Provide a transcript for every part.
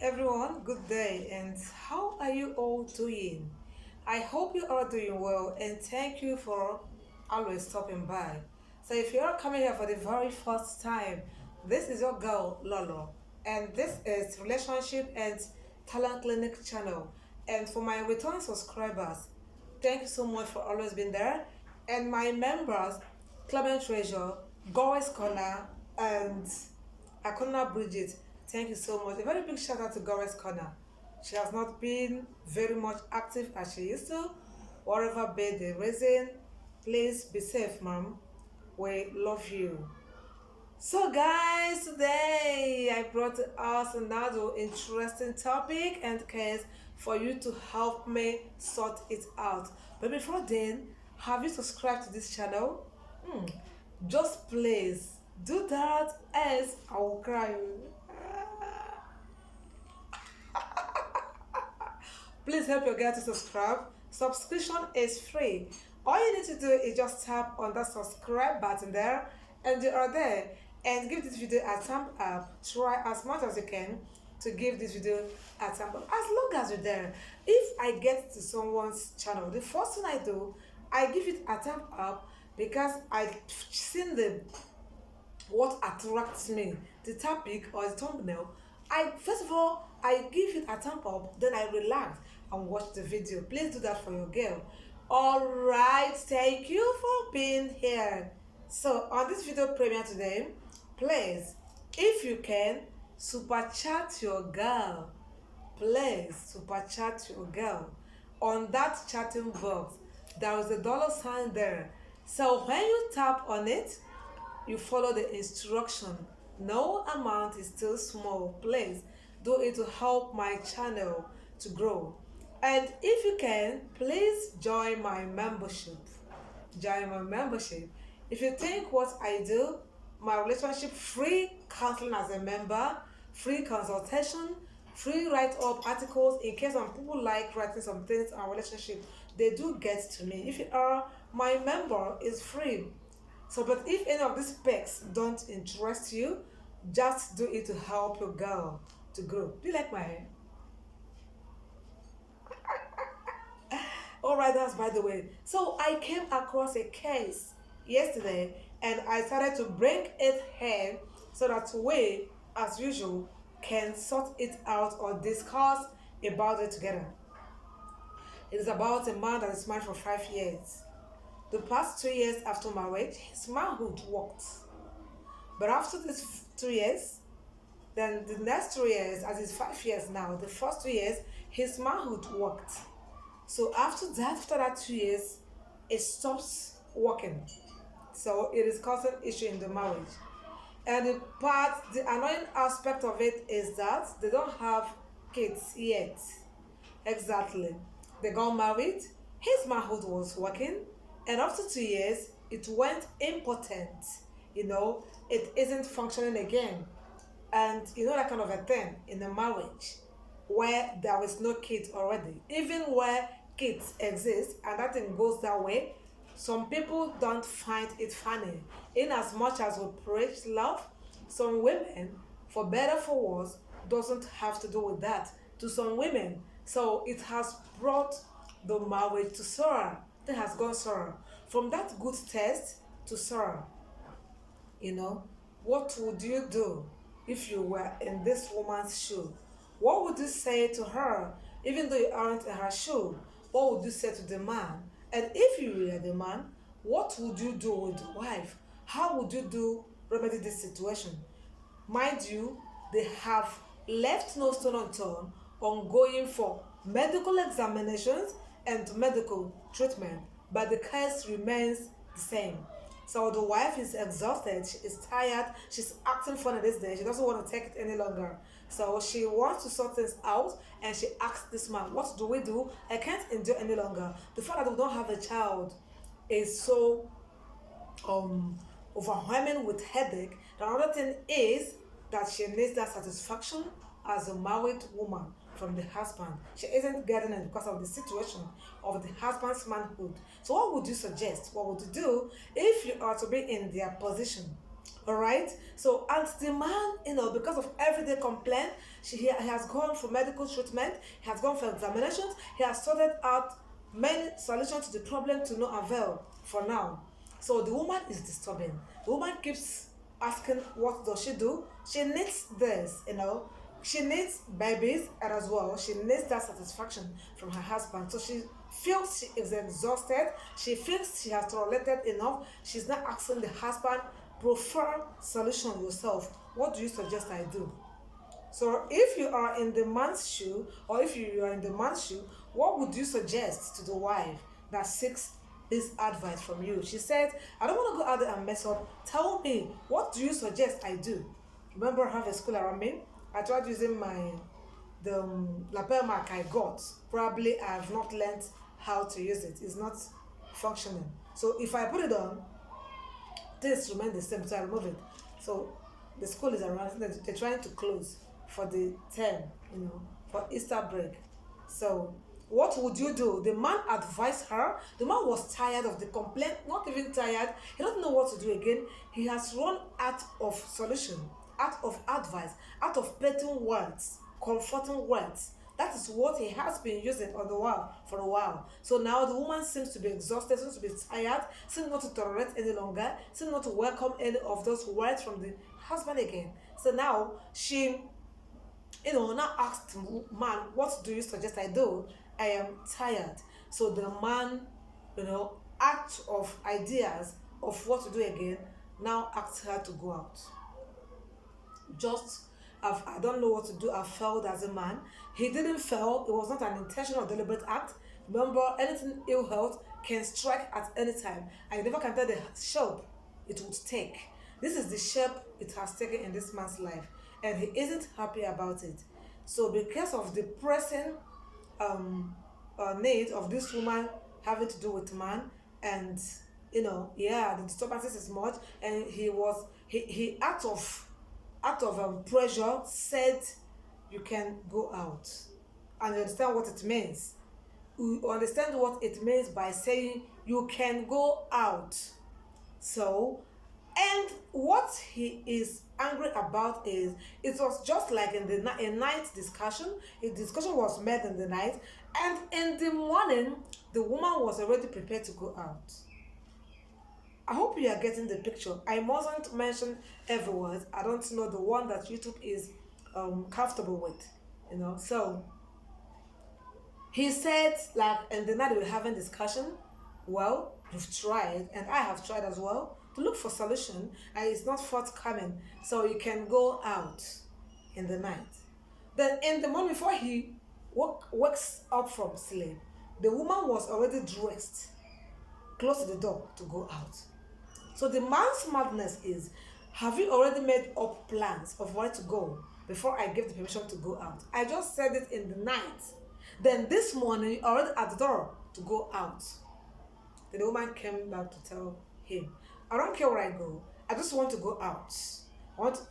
everyone, good day, and how are you all doing? I hope you are doing well, and thank you for always stopping by. So, if you are coming here for the very first time, this is your girl Lolo, and this is Relationship and Talent Clinic channel. And for my return subscribers, thank you so much for always being there. And my members, Clement Treasure, Goris Corner, and Akona Bridget, thank you so much. A very big shout out to Goris Corner. She has not been very much active as she used to. Whatever be the reason, please be safe, ma'am. We love you. So, guys, today I brought us another interesting topic and case for you to help me sort it out. But before then, have you subscribed to this channel? Hmm. Just please do that, else I will cry. Please help your girl to subscribe. Subscription is free. All you need to do is just tap on that subscribe button there, and you are there. And give this video a thumb up. Try as much as you can to give this video a thumb up. As long as you're there. If I get to someone's channel, the first thing I do, I give it a thumb up because I've seen the what attracts me, the topic or the thumbnail. I first of all I give it a thumb up, then I relax and watch the video. Please do that for your girl. All right, thank you for being here. So on this video premiere today, please, if you can, super chat your girl. Please super chat your girl. On that chatting box, there is a dollar sign there. So when you tap on it, you follow the instruction. No amount is too small. Please do it to help my channel to grow. And if you can, please join my membership. Join my membership. If you think what I do, my relationship free counseling as a member, free consultation, free write-up articles in case some people like writing some things on relationship, they do get to me. If you are my member, is free. So, but if any of these specs don't interest you, just do it to help your girl to grow. Do you like my hair? All right, that's by the way. So I came across a case yesterday and I started to bring it here so that we, as usual, can sort it out or discuss about it together. It is about a man that is married for 5 years. The past 2 years after marriage, his manhood worked. But after these 2 years, then the next 3 years, as it's 5 years now, the first 2 years, his manhood worked. So after that 2 years, it stops working. So it is causing issue in the marriage. And the annoying aspect of it is that they don't have kids yet. Exactly. They got married, his manhood was working, and after 2 years, it went impotent. It isn't functioning again. And that kind of a thing in a marriage where there is no kids already, even where kids exist and that thing goes that way, some people don't find it funny. In as much as we preach love, some women, for better for worse, doesn't have to do with that to some women. So it has brought the marriage to sorrow. It has gone sorrow. From that good test to sorrow. What would you do if you were in this woman's shoe? What would you say to her, even though you aren't in her shoe? What would you say to the man? And if you were the man, what would you do with the wife? How would you remedy this situation? Mind you, they have left no stone unturned on going for medical examinations and medical treatment, but the case remains the same. So the wife is exhausted, she is tired, she's acting funny this day, she doesn't want to take it any longer. So she wants to sort things out and she asks this man, what do we do? I can't endure any longer. The fact that we don't have a child is so overwhelming with headache. The other thing is that she needs that satisfaction as a married woman from the husband. She isn't getting it because of the situation of the husband's manhood. So what would you suggest? What would you do if you are to be in their position? All right. So, and the man, because of everyday complaint, he has gone for medical treatment, he has gone for examinations, he has sorted out many solutions to the problem to no avail for now. So the woman is disturbing. The woman keeps asking, what does she do? She needs this. She needs babies, and as well she needs that satisfaction from her husband. So she feels she is exhausted, she feels she has tolerated enough. She's not asking the husband, prefer solution yourself, what do you suggest I do? So if you are in the man's shoe, or if you are in the man's shoe, what would you suggest to the wife that seeks this advice from you? She said, I don't want to go out there and mess up. Tell me, what do you suggest I do? Remember, I have a school around me. I tried using the lapel mark I got. Probably I have not learned how to use it. It's not functioning. So if I put it on, things remain the same, so I remove it. So the school is around, they're trying to close for the term, for Easter break. So what would you do? The man advised her. The man was tired of the complaint, not even tired. He doesn't know what to do again. He has run out of solution, out of advice, out of petting words, comforting words. That is what he has been using on the while for a while. So now the woman seems to be exhausted, seems to be tired, seems not to tolerate any longer, seems not to welcome any of those words from the husband again. So now she, now asked the man, what do you suggest I do? I am tired. So the man, out of ideas of what to do again, now asked her to go out. Just, I don't know what to do. I failed as a man. He didn't fail. It was not an intentional or deliberate act. Remember, anything ill health can strike at any time, and you never can tell the shape it would take. This is the shape it has taken in this man's life, and he isn't happy about it. So because of the pressing need of this woman having to do with man, and the disturbances is much, and he out of pressure said, you can go out. And you understand what it means. You understand what it means by saying you can go out. So, and what he is angry about is, it was just like in a night discussion. A discussion was made in the night, and in the morning the woman was already prepared to go out. I hope you are getting the picture. I mustn't mention every word. I don't know the one that YouTube is comfortable with. So he said, like, and the night we were having discussion, well, you've tried, and I have tried as well, to look for solution, and it's not forthcoming. So you can go out in the night. Then in the morning, before he wakes up from sleep, the woman was already dressed, close to the door to go out. So the man's madness is, have you already made up plans of where to go before I give the permission to go out? I just said it in the night. Then this morning, you're already at the door to go out. Then the woman came back to tell him, I don't care where I go. I just want to go out.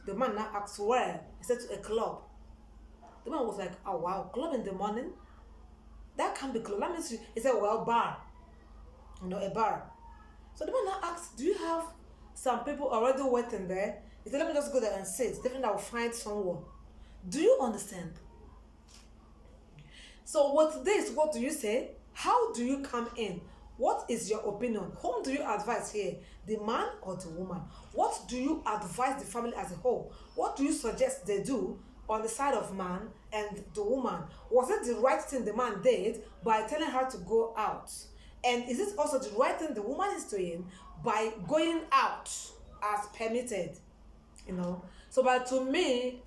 The man now asked where. He said to a club. The man was like, oh wow, club in the morning? That can't be club. That means he said, well, bar. A bar. So the man now asked, do you have some people already waiting there? He said, let me just go there and sit. Definitely I'll find someone. Do you understand? So with this, what do you say? How do you come in? What is your opinion? Whom do you advise here? The man or the woman? What do you advise the family as a whole? What do you suggest they do on the side of man and the woman? Was it the right thing the man did by telling her to go out? And is it also the right thing the woman is doing by going out as permitted? So, but to me,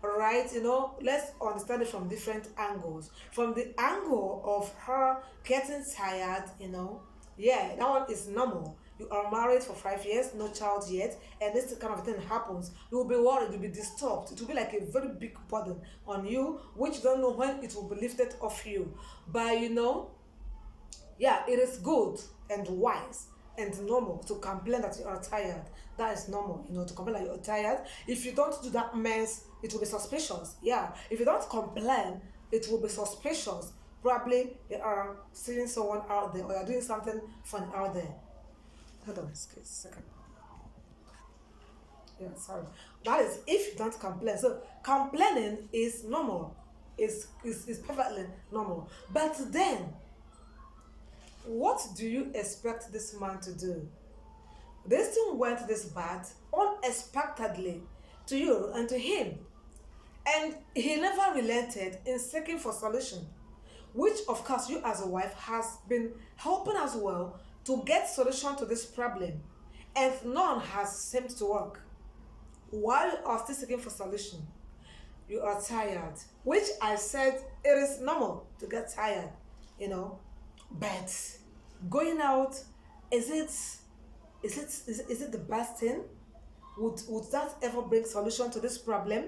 right, let's understand it from different angles. From the angle of her getting tired, yeah, that one is normal. You are married for 5 years, no child yet, and this kind of thing happens. You will be worried, you'll be disturbed. It will be like a very big burden on you, which you don't know when it will be lifted off you. But yeah, it is good and wise and normal to complain that you are tired. That is normal, to complain that you're tired. If you don't do that, means it will be suspicious. Yeah, if you don't complain, it will be suspicious. Probably you are seeing someone out there, or you're doing something fun out there. Hold on, excuse a second. Yeah, sorry. That is if you don't complain. So complaining is normal. Is perfectly normal. But then, what do you expect this man to do? This thing went this bad unexpectedly to you and to him. And he never relented in seeking for solution, which of course you as a wife has been helping as well to get solution to this problem. And none has seemed to work. While you are still seeking for solution, you are tired, which I said it is normal to get tired, you know. But going out, is it is it the best thing? Would that ever bring solution to this problem?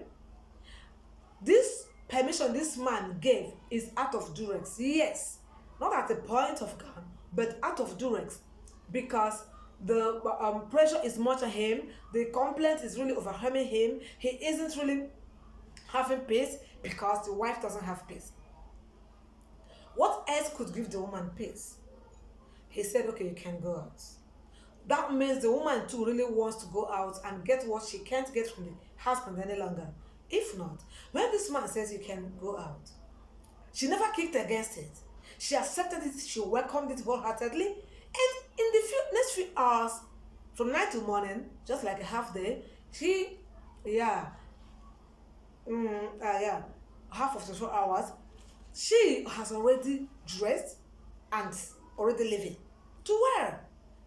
This permission this man gave is out of duress, yes, not at the point of gun, but out of duress, because the pressure is much on him, the complaint is really overwhelming him, he isn't really having peace because the wife doesn't have peace. What else could give the woman peace? He said, okay, you can go out. That means the woman too really wants to go out and get what she can't get from the husband any longer. If not, when this man says you can go out, she never kicked against it. She accepted it, she welcomed it wholeheartedly, and in the next few hours, from night to morning, just like a half day, she, yeah, yeah, half of the 4 hours, she has already dressed and already leaving. To where?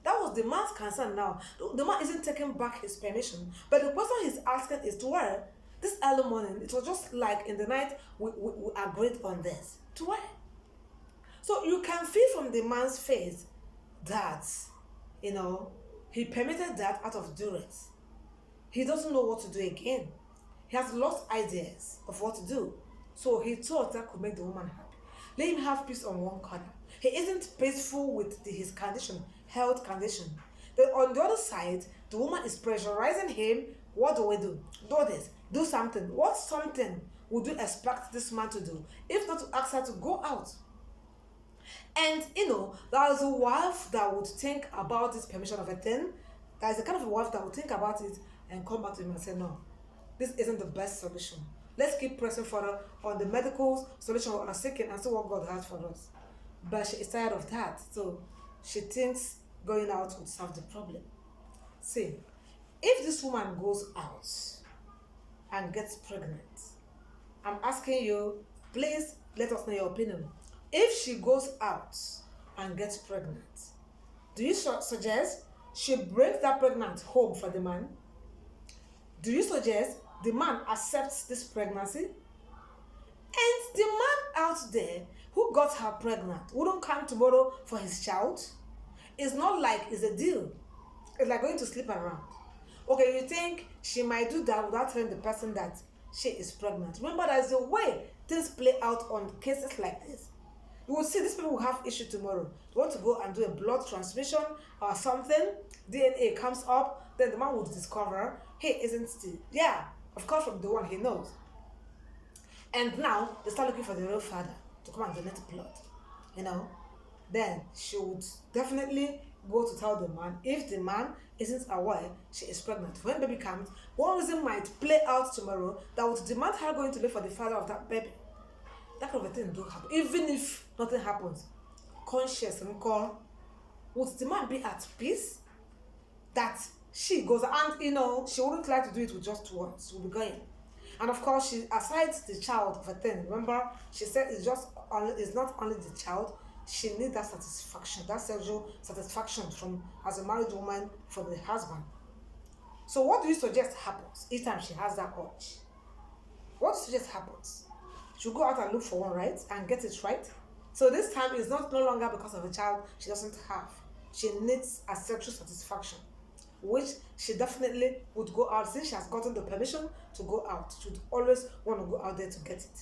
That was the man's concern now. The man isn't taking back his permission, but the question he's asking is to where? This early morning, it was just like in the night, we agreed on this. To where? So you can feel from the man's face that, you know, he permitted that out of duress. He doesn't know what to do again. He has lost ideas of what to do. So he thought that could make the woman happy. Let him have peace on one corner. He isn't peaceful with his condition, health condition. Then on the other side, the woman is pressurizing him. What do we do? Do this. Do something. What something would you expect this man to do? If not to ask her to go out. And you know, there is a wife that would think about this permission of a thing. There is a kind of a wife that would think about it and come back to him and say, no, this isn't the best solution. Let's keep pressing further on the medical solution we are seeking and see what God has for us. But she is tired of that, so she thinks going out would solve the problem. See, if this woman goes out and gets pregnant, I'm asking you, please let us know your opinion. If she goes out and gets pregnant, do you suggest she brings that pregnant home for the man? Do you suggest the man accepts this pregnancy? And the man out there who got her pregnant wouldn't come tomorrow for his child? It's not like it's a deal. It's like going to sleep around. Okay, you think she might do that without telling the person that she is pregnant. Remember, there's a way things play out on cases like this. You will see these people will have issue tomorrow. They want to go and do a blood transmission or something. DNA comes up, then the man will discover, hey, isn't still. Yeah, of course, from the one he knows. And now they start looking for the real father to come and donate blood. You know, then she would definitely go to tell the man. If the man isn't aware she is pregnant, when baby comes, one reason might play out tomorrow that would demand her going to look for the father of that baby. That kind of a thing do happen. Even if nothing happens, conscious and call, would the man be at peace that she goes, and you know, she wouldn't like to do it with just once. She will be going. And of course, she, aside the child of a thing, remember, she said it's not only the child, she needs that satisfaction, that sexual satisfaction from, as a married woman, from the husband. So what do you suggest happens each time she has that urge? What do you suggest happens? She'll go out and look for one, right? And get it right. So this time it's not no longer because of a child she doesn't have. She needs a sexual satisfaction, which she definitely would go out since she has gotten the permission to go out. She would always want to go out there to get it.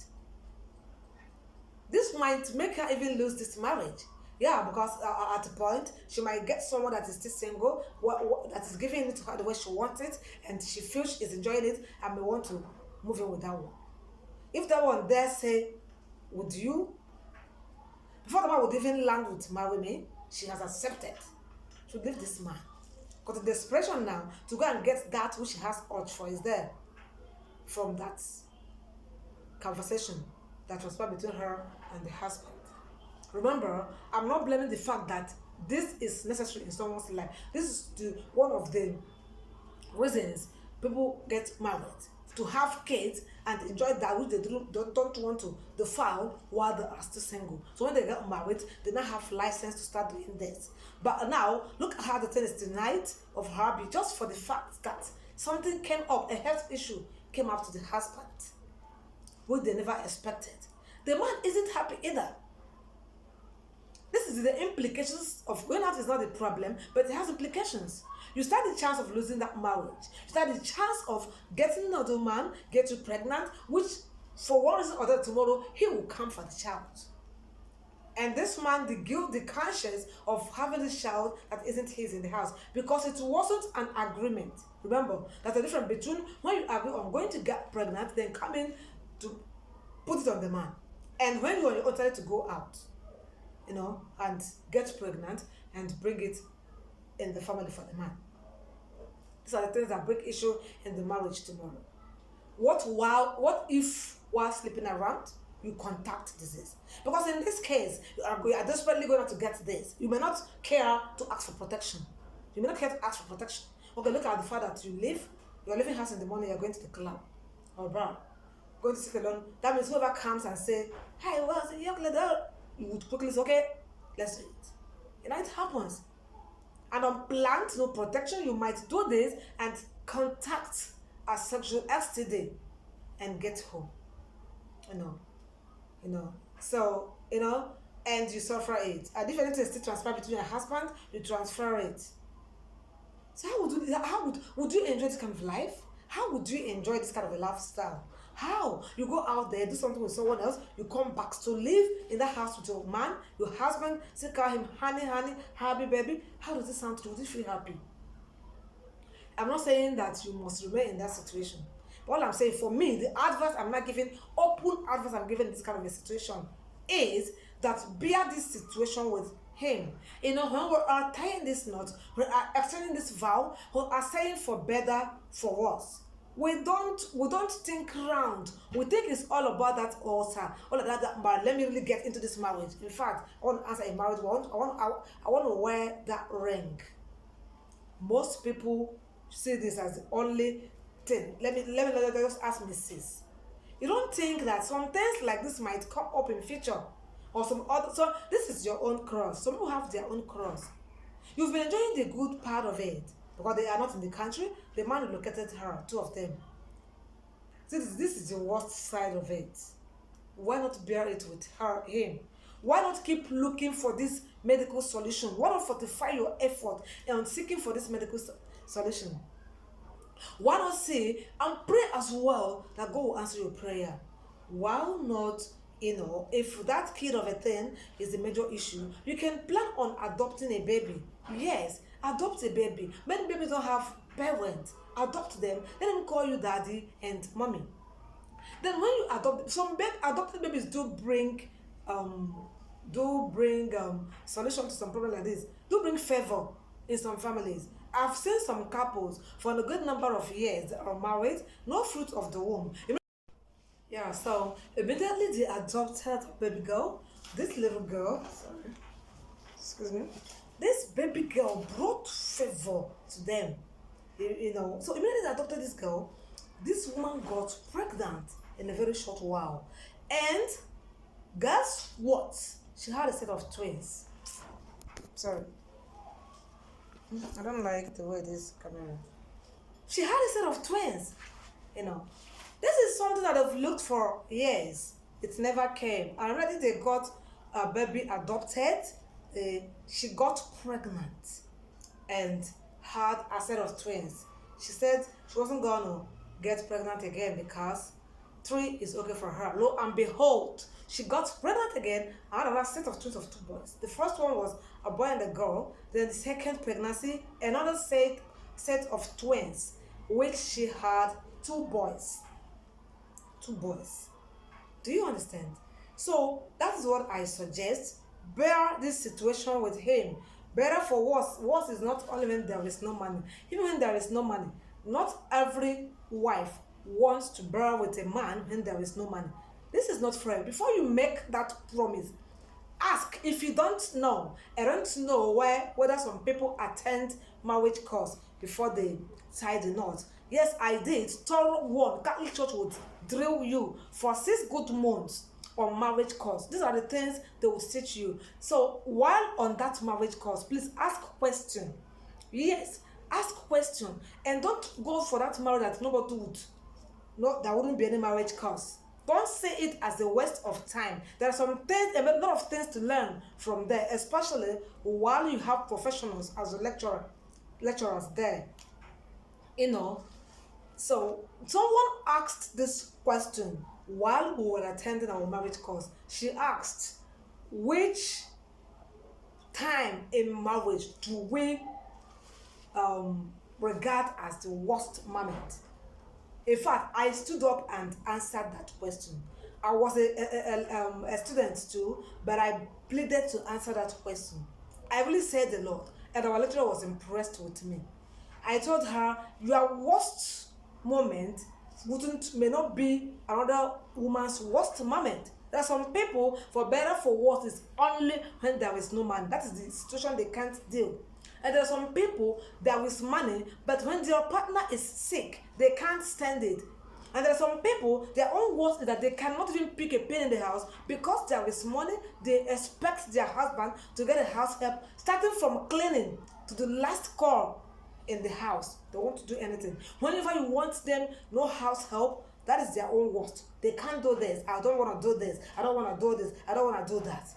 This might make her even lose this marriage. Yeah, because at a point, she might get someone that is still single, that is giving it to her the way she wants it, and she feels she's enjoying it and may want to move in with that one. If that one dare say, would you? Before the man would even land with marry me, she has accepted to leave this man. Because the desperation now to go and get that which she has urge for is there from that conversation that transpired between her and the husband. Remember, I'm not blaming the fact that this is necessary in someone's life. This is one of the reasons people get married, to have kids and enjoy that which they don't want to defile while they are still single. So when they get married, they now have license to start doing this. But now, look at how the thing is tonight of Harvey, just for the fact that something came up, a health issue came up to the husband, which they never expected. The man isn't happy either. This is the implications of going out is not the problem, but it has implications. You stand the chance of losing that marriage. You stand the chance of getting another man, get you pregnant, which for one reason or the other tomorrow, he will come for the child. And this man, the guilt, the conscience of having this child that isn't his in the house, because it wasn't an agreement. Remember, that's the difference between when you agree on going to get pregnant, then coming to put it on the man. And when you are authorized to go out, and get pregnant and bring it in the family for the man. These are the things that break issue in the marriage tomorrow. What if while sleeping around, you contact disease? Because in this case, you are desperately going to get this. You may not care to ask for protection. You may not care to ask for protection. Okay, look at the fact that you're leaving house in the morning, you're going to the club or bar, going to sit alone. That means whoever comes and say, "Hey, what's the young lady?" You would quickly say, "Okay, let's do it." And it happens. And unplanned, no protection, you might do this and contact a sexual STD and get home. So, and you suffer it. And if anything is still transferred between your husband, you transfer it. So how would you enjoy this kind of life? How would you enjoy this kind of a lifestyle? How? You go out there, do something with someone else, you come back to live in that house with your man, your husband, still call him honey, happy baby. How does it sound to you? Would you feel happy? I'm not saying that you must remain in that situation. But all I'm saying, for me, the advice I'm not giving, open advice I'm giving this kind of a situation, is that bear this situation with him. When we are tying this knot, we are extending this vow, we are saying for better, for worse. We don't think round. We think it's all about that altar, all of that. But let me really get into this marriage. In fact, I want to answer a marriage. I want to wear that ring. Most people see this as the only thing. Let me just ask Mrs. You don't think that some things like this might come up in future, or some other? So this is your own cross. Some people have their own cross. You've been enjoying the good part of it. Because they are not in the country, the man relocated her, two of them. So this is the worst side of it. Why not bear it with him? Why not keep looking for this medical solution? Why not fortify your effort on seeking for this medical solution? Why not say and pray as well that God will answer your prayer? Why not, if that kid of a thing is the major issue, you can plan on adopting a baby. Yes, adopt a baby. Many babies don't have parents. Adopt them. Let them call you daddy and mommy. Then when you adopt, some adopted babies do bring solution to some problem like this. Do bring favor in some families. I've seen some couples for a good number of years that are married, no fruit of the womb. Yeah, so immediately they adopted baby girl. This little girl, excuse me, this baby girl brought favor to them. So immediately they adopted this girl, this woman got pregnant in a very short while. And guess what? She had a set of twins. Sorry. I don't like the way this camera. She had a set of twins. This is something that I've looked for years. It never came. And already they got a baby adopted. She got pregnant and had a set of twins. She said she wasn't going to get pregnant again because 3 is okay for her. Lo and behold, she got pregnant again and had another set of twins of 2 boys. The first one was a boy and a girl. Then the second pregnancy, another set of twins, which she had 2 boys. 2 boys. Do you understand? So that is what I suggest. Bear this situation with him. Better for worse. Worse is not only when there is no money. Even when there is no money, not every wife wants to bear with a man when there is no money. This is not fair. Before you make that promise, ask. If you don't know, I don't know whether some people attend marriage course before they tie the knot. Yes, I did. Thorough one. Catholic Church would drill you for 6 good months on marriage course. These are the things they will teach you. So while on that marriage course, please ask question. Yes, ask question, and don't go for that marriage that nobody would. No, there wouldn't be any marriage course. Don't see it as a waste of time. There are some things, a lot of things to learn from there, especially while you have professionals as a lecturers there. You know, so someone asked this question while we were attending our marriage course. She asked, which time in marriage do we regard as the worst moment? In fact, I stood up and answered that question. I was a student too, but I pleaded to answer that question. I really said a lot, and our lecturer was impressed with me. I told her, your worst moment wouldn't may not be another woman's worst moment. There are some people, for better for worse, is only when there is no money. That is the situation they can't deal. And there are some people, there is money, but when their partner is sick, they can't stand it. And there are some people, their own worst is that they cannot even pick a pin in the house because there is money. They expect their husband to get a house help, starting from cleaning to the last call in the house. They want to do anything. Whenever you want them, no house help, that is their own worst. They can't do this. I don't want to do this. I don't want to do this. I don't want to do that.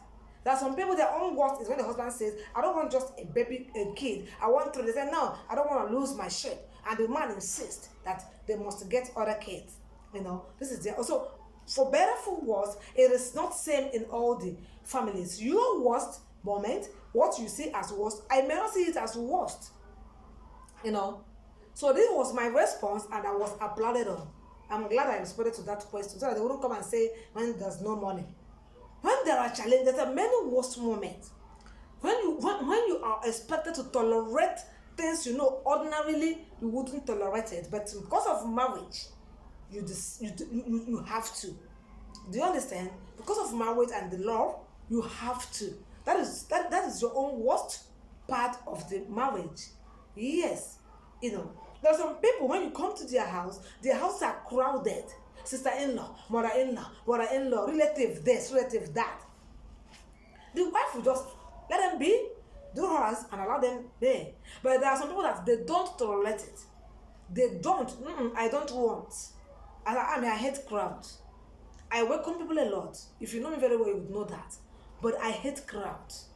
There are some people, their own worst is when the husband says, I don't want just a baby, a kid. I want to. They say, no, I don't want to lose my shape. And the man insists that they must get other kids. You know, this is their. Also, for better, for worse, it is not same in all the families. Your worst moment, what you see as worst, I may not see it as worst. You know, so this was my response, and I was applauded on. I'm glad I responded to that question so that they wouldn't come and say when there's no money. When there are challenges, there are many worst moments. When you are expected to tolerate things you know ordinarily you wouldn't tolerate it, but because of marriage, you have to. Do you understand? Because of marriage and the law, you have to. That is your own worst part of the marriage. Yes, you know. There are some people, when you come to their houses are crowded. Sister-in-law, mother-in-law, brother-in-law, relative this, relative that. The wife will just let them be, do hers, and allow them there. But there are some people that they don't tolerate it. They don't. I don't want. I hate crowds. I welcome people a lot. If you know me very well, you would know that. But I hate crowds.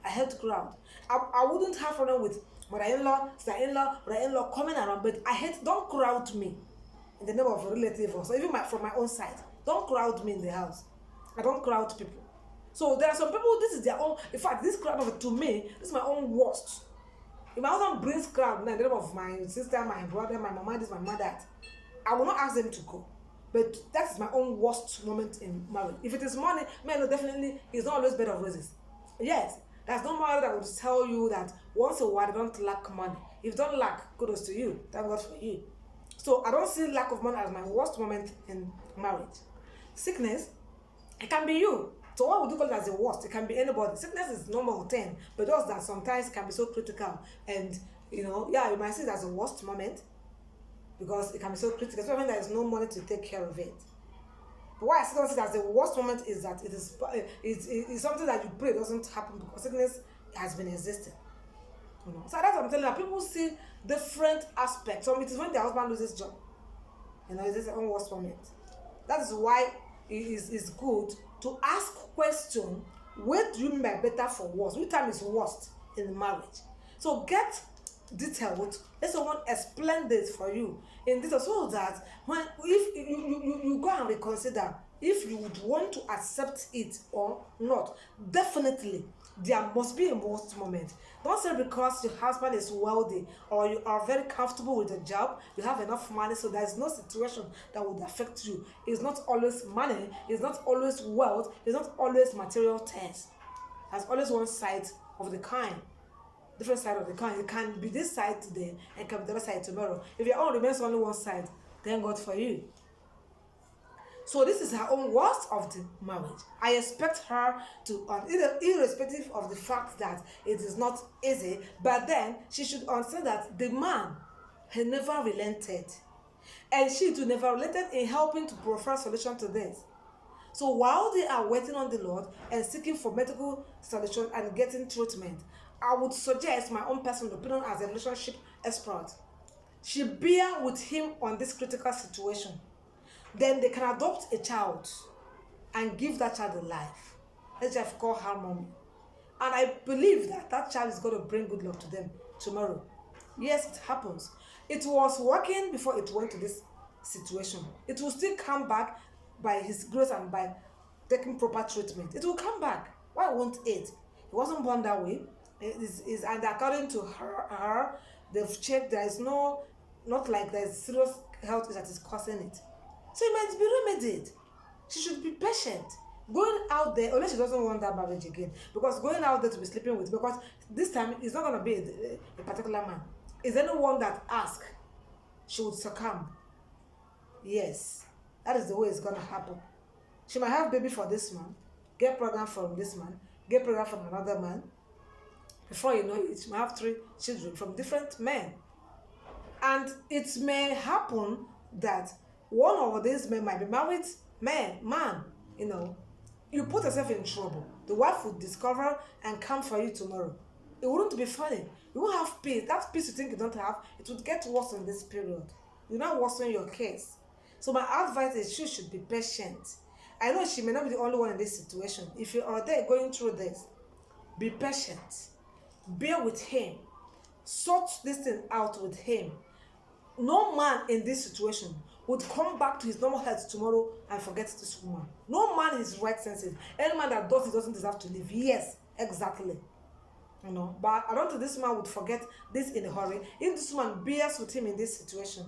I hate crowd. I wouldn't have problem with mother-in-law, sister-in-law, brother-in-law coming around, but I hate, don't crowd me in the name of a relative or so, even from my own side. Don't crowd me in the house. I don't crowd people. So there are some people, this is their own, in fact, this crowd of it, to me, this is my own worst. If my husband brings crowd in the name of my sister, my brother, my mama, this, my mother, I will not ask them to go. But that is my own worst moment in marriage. If it is money, man, no, definitely, it's not always bed of roses. Yes, there's no mother that will tell you that once a while, don't lack money. If you don't lack, kudos to you. Thank God for you. So I don't see lack of money as my worst moment in marriage. Sickness, it can be you. So what would you call it as the worst? It can be anybody. Sickness is normal 10, but just that sometimes it can be so critical. And, you know, yeah, you might see it as a worst moment because it can be so critical, especially when there is no money to take care of it. But why I still see it as the worst moment is that it's something that you pray doesn't happen because sickness has been existing. You know? So that's what I'm telling you. People see different aspects. Some it is when their husband loses job. You know, it is their own worst moment. That is why it is good to ask question. Where do you mean by better for worse? Which time is worst in marriage? So get detailed. Let someone explain this for you in detail so that when if you go and reconsider if you would want to accept it or not. Definitely there must be a worst moment. Don't say because your husband is wealthy or you are very comfortable with the job, you have enough money, so there is no situation that would affect you. It's not always money, it's not always wealth, it's not always material things. There's always one side of the kind. different side of the coin. It can be this side today and can be the other side tomorrow. If your own remains only one side, thank God for you. So this is her own worst of the marriage. I expect her to, irrespective of the fact that it is not easy, but then she should understand that the man, he never relented. And she too never relented in helping to provide solution to this. So while they are waiting on the Lord and seeking for medical solution and getting treatment, I would suggest my own personal opinion as a relationship expert. She bear with him on this critical situation. Then they can adopt a child and give that child a life. Let's just call her mommy. And I believe that that child is going to bring good luck to them tomorrow. Yes, it happens. It was working before it went to this situation. It will still come back by his grace and by taking proper treatment. It will come back. Why won't it? It wasn't born that way. And according to her, they've checked, there is not like there's serious health issue that is causing it. So it might be remedied. She should be patient. Going out there, unless she doesn't want that marriage again, because going out there to be sleeping with, because this time it's not going to be a particular man. Is anyone that asks, she would succumb. Yes, that is the way it's going to happen. She might have baby for this man, get pregnant from this man, get pregnant from another man. Before you know it, she might have 3 children from different men. And it may happen that one of these men might be married man, you put yourself in trouble. The wife would discover and come for you tomorrow. It wouldn't be funny. You won't have peace. That peace you think you don't have, it would get worse in this period. You're not worsening your case. So my advice is she should be patient. I know she may not be the only one in this situation. If you are there going through this, be patient. Bear with him. Sort this thing out with him. No man in this situation would come back to his normal health tomorrow and forget this woman. No man is right sensitive. Any man that does it doesn't deserve to live. Yes, exactly. But I don't think this man would forget this in a hurry. If this woman bears with him in this situation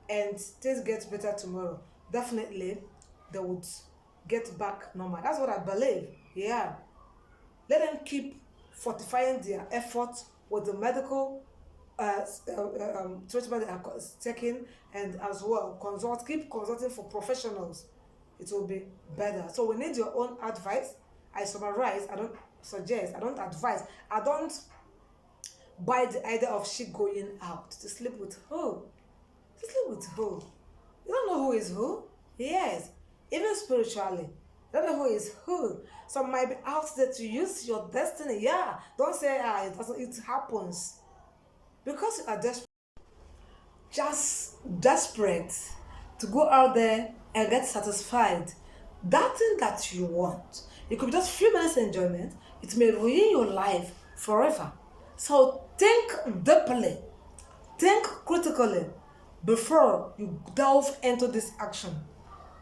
and things get better tomorrow, definitely they would get back normal. That's what I believe. Yeah. Let them keep fortifying their efforts with the medical treatment they are taking, and as well keep consulting for professionals. It will be better. So we need your own advice. I summarize. I don't suggest, I don't advise, I don't buy the idea of she going out to sleep with who. To sleep with who? You don't know who is who. Yes, even spiritually, you don't know who is who. Some might be out there to use your destiny. Yeah, don't say it doesn't. It happens because you are just desperate to go out there and get satisfied. That thing that you want, it could be just few minutes enjoyment. It may ruin your life forever. So think deeply, think critically before you delve into this action.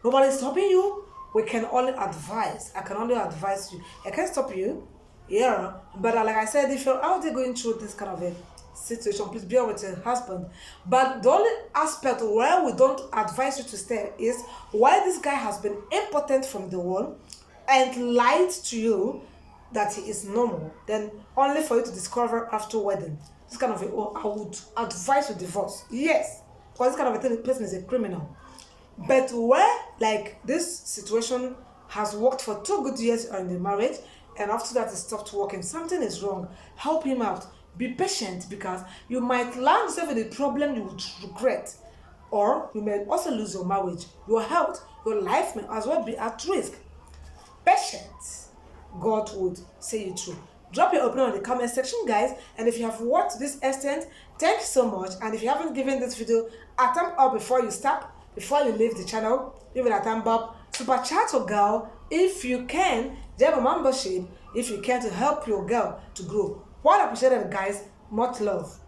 Nobody is stopping you. We can only advise. I can only advise you. I can't stop you. Yeah. But like I said, if you're out there going through this kind of a situation, please bear with your husband. But the only aspect where we don't advise you to stay is why this guy has been impotent from the world and lied to you that he is normal, then only for you to discover after wedding. This kind of I would advise you divorce. Yes, because this kind of a person is a criminal. But where like this situation has worked for 2 good years in the marriage, and after that it stopped working, something is wrong. Help him out. Be patient, because you might land yourself in a problem you would regret, or you may also lose your marriage, your health, your life may as well be at risk. Patience. God would say you through. Drop your opinion in the comment section, guys, and if you have watched this extent, thank you so much. And if you haven't given this video a thumb up before you stop, before you leave the channel, give it a thumb up. Super chat your girl if you can. Join a membership if you can, to help your girl to grow. Well appreciated, guys. Much love.